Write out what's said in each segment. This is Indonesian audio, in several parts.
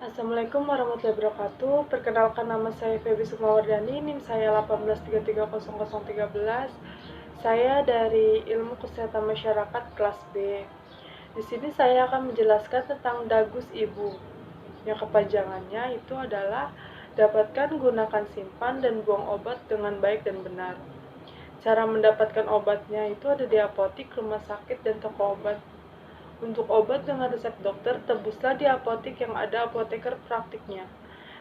Assalamualaikum warahmatullahi wabarakatuh. Perkenalkan, nama saya Feby Sukmawardani, NIM saya 18330013. Saya dari Ilmu Kesehatan Masyarakat kelas B. Di sini saya akan menjelaskan tentang Dagus Ibu. Yang kepanjangannya itu adalah dapatkan, gunakan, simpan, dan buang obat dengan baik dan benar. Cara mendapatkan obatnya itu ada di apotik, rumah sakit, dan toko obat. Untuk obat dengan resep dokter, tebuslah di apotik yang ada apoteker praktiknya,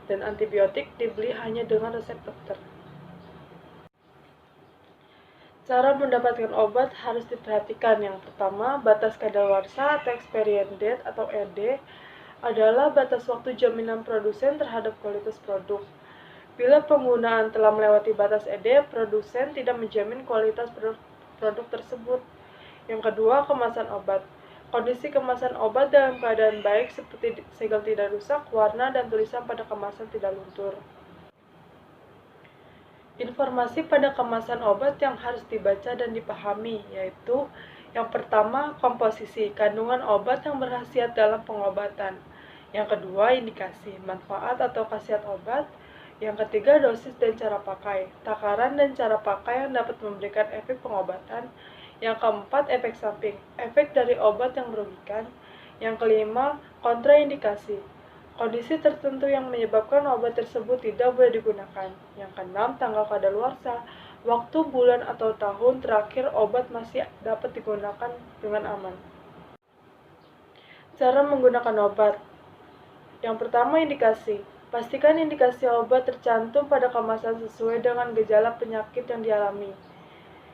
dan antibiotik dibeli hanya dengan resep dokter. Cara mendapatkan obat harus diperhatikan. Yang pertama, batas kadaluarsa atau expiration date atau ED adalah batas waktu jaminan produsen terhadap kualitas produk. Bila penggunaan telah melewati batas ED, produsen tidak menjamin kualitas produk tersebut. Yang kedua, kemasan obat. Kondisi kemasan obat dalam keadaan baik seperti segel tidak rusak, warna dan tulisan pada kemasan tidak luntur. Informasi pada kemasan obat yang harus dibaca dan dipahami, yaitu yang pertama, komposisi, kandungan obat yang berkhasiat dalam pengobatan. Yang kedua, indikasi, manfaat atau khasiat obat. Yang ketiga, dosis dan cara pakai, takaran dan cara pakai yang dapat memberikan efek pengobatan. Yang keempat, efek samping, efek dari obat yang merugikan. Yang kelima, kontraindikasi, kondisi tertentu yang menyebabkan obat tersebut tidak boleh digunakan. Yang keenam, tanggal kadaluarsa, waktu, bulan, atau tahun terakhir obat masih dapat digunakan dengan aman. Cara menggunakan obat. Yang pertama, indikasi. Pastikan indikasi obat tercantum pada kemasan sesuai dengan gejala penyakit yang dialami.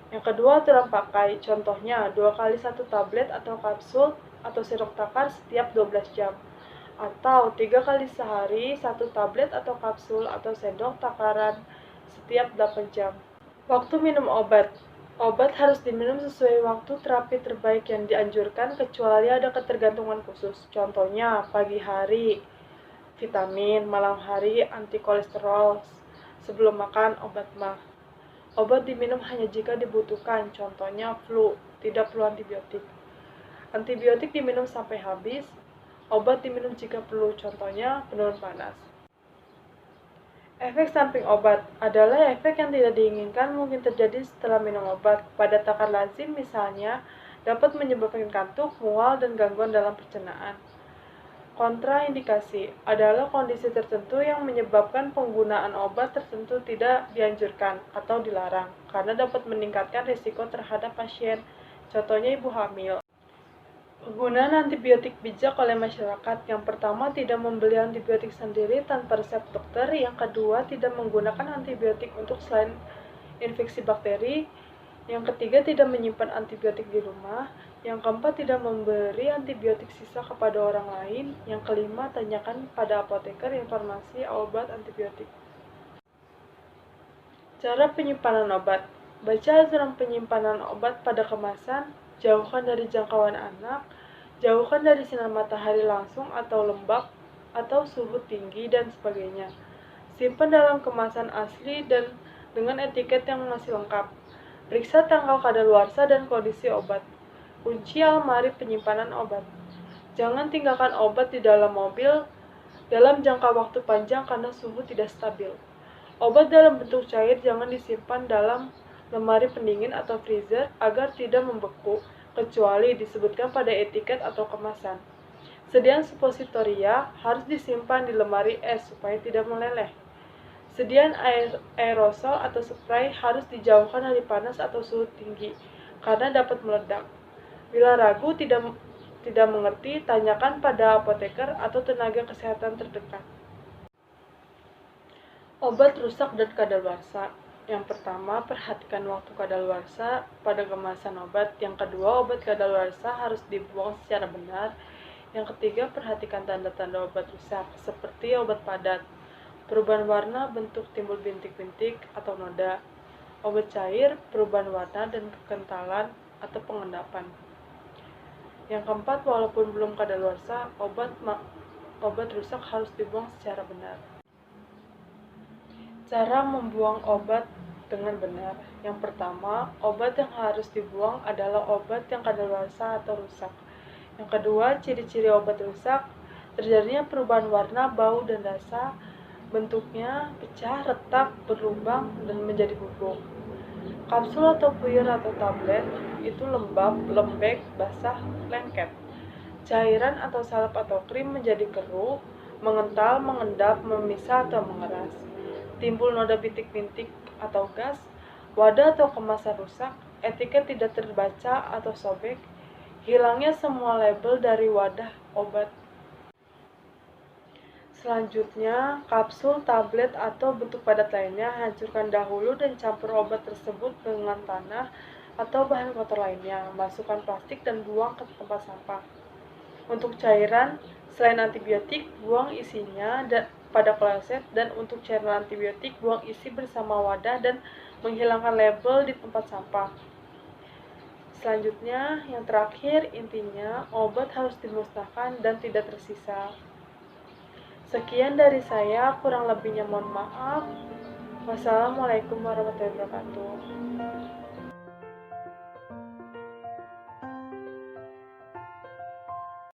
Yang kedua, aturan pakai. Contohnya, 2 kali 1 tablet atau kapsul atau sirup takar setiap 12 jam. Atau 3 kali sehari 1 tablet atau kapsul atau sendok takaran setiap 8 jam. Waktu minum obat. Obat harus diminum sesuai waktu terapi terbaik yang dianjurkan kecuali ada ketergantungan khusus. Contohnya, pagi hari vitamin, malam hari anti kolesterol, sebelum makan obat mah. Obat diminum hanya jika dibutuhkan, contohnya flu, tidak perlu antibiotik. Antibiotik diminum sampai habis. Obat diminum jika perlu, contohnya penurun panas. Efek samping obat adalah efek yang tidak diinginkan mungkin terjadi setelah minum obat. Pada takar lazim misalnya, dapat menyebabkan kantuk, mual, dan gangguan dalam pencernaan. Kontraindikasi adalah kondisi tertentu yang menyebabkan penggunaan obat tertentu tidak dianjurkan atau dilarang karena dapat meningkatkan risiko terhadap pasien, contohnya ibu hamil. Penggunaan antibiotik bijak oleh masyarakat. Yang pertama, tidak membeli antibiotik sendiri tanpa resep dokter. Yang kedua, tidak menggunakan antibiotik untuk selain infeksi bakteri. Yang ketiga, tidak menyimpan antibiotik di rumah. Yang keempat, tidak memberi antibiotik sisa kepada orang lain. Yang kelima, tanyakan pada apoteker informasi obat antibiotik. Cara penyimpanan obat. Baca aturan penyimpanan obat pada kemasan. Jauhkan dari jangkauan anak. Jauhkan dari sinar matahari langsung atau lembab atau suhu tinggi dan sebagainya. Simpan dalam kemasan asli dan dengan etiket yang masih lengkap. Periksa tanggal kadaluarsa dan kondisi obat. Kunci almari penyimpanan obat. Jangan tinggalkan obat di dalam mobil dalam jangka waktu panjang karena suhu tidak stabil. Obat dalam bentuk cair jangan disimpan dalam lemari pendingin atau freezer agar tidak membeku, kecuali disebutkan pada etiket atau kemasan. Sediaan suppositoria harus disimpan di lemari es supaya tidak meleleh. Sediaan aerosol atau spray harus dijauhkan dari panas atau suhu tinggi karena dapat meledak. Bila ragu tidak mengerti, tanyakan pada apoteker atau tenaga kesehatan terdekat. Obat rusak dan kadaluarsa. Yang pertama, perhatikan waktu kadaluarsa pada kemasan obat. Yang kedua, obat kadaluarsa harus dibuang secara benar. Yang ketiga, perhatikan tanda-tanda obat rusak, seperti obat padat, perubahan warna, bentuk timbul bintik-bintik atau noda. Obat cair, perubahan warna dan kekentalan atau pengendapan. Yang keempat, walaupun belum kadaluarsa, obat rusak harus dibuang secara benar. Cara membuang obat dengan benar. Yang pertama, obat yang harus dibuang adalah obat yang kadaluarsa atau rusak. Yang kedua, ciri-ciri obat rusak. Terjadinya perubahan warna, bau, dan rasa, bentuknya pecah, retak, berlubang, dan menjadi bubuk. Kapsul atau puyer atau tablet itu lembab, lembek, basah, lengket. Cairan atau salep atau krim menjadi keruh, mengental, mengendap, memisah atau mengeras. Timbul noda bintik-bintik atau gas, wadah atau kemasan rusak, etiket tidak terbaca atau sobek, hilangnya semua label dari wadah obat. Selanjutnya, kapsul, tablet, atau bentuk padat lainnya hancurkan dahulu dan campur obat tersebut dengan tanah atau bahan kotor lainnya. Masukkan plastik dan buang ke tempat sampah. Untuk cairan, selain antibiotik, buang isinya pada kloset, dan untuk cairan antibiotik, buang isi bersama wadah dan menghilangkan label di tempat sampah. Selanjutnya, yang terakhir, intinya obat harus dimusnahkan dan tidak tersisa. Sekian dari saya, kurang lebihnya mohon maaf. Wassalamualaikum warahmatullahi wabarakatuh.